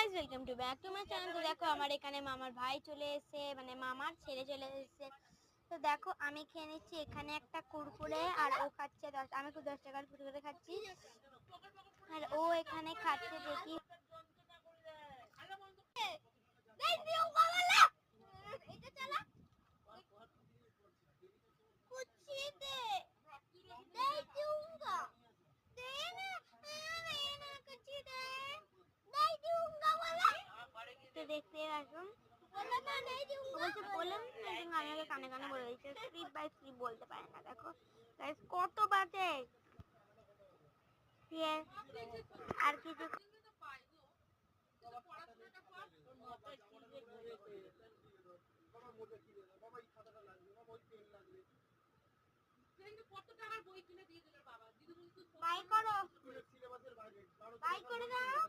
Guys, welcome to back to my channel. তো দেখো আমার এখানে মামার ভাই চলে এসেছে, মানে মামার ছেলে চলে এসেছে। তো দেখো আমি খেয়ে নিচ্ছি এখানে একটা কুরকুরে, আর ও খাচ্ছে আমি 10 টাকার কুরকুরে খাচ্ছি, আর ও এখানে খাচ্ছে দেখি। দেখতে আসুন, বললাম আমি ওকে কানে কানে বলে দিচ্ছি, স্লিপ বাই স্লিপ বলতে পারে না। দেখো গাইস কত বাজে, আর কিছু বাই করো, বাই করে দাও।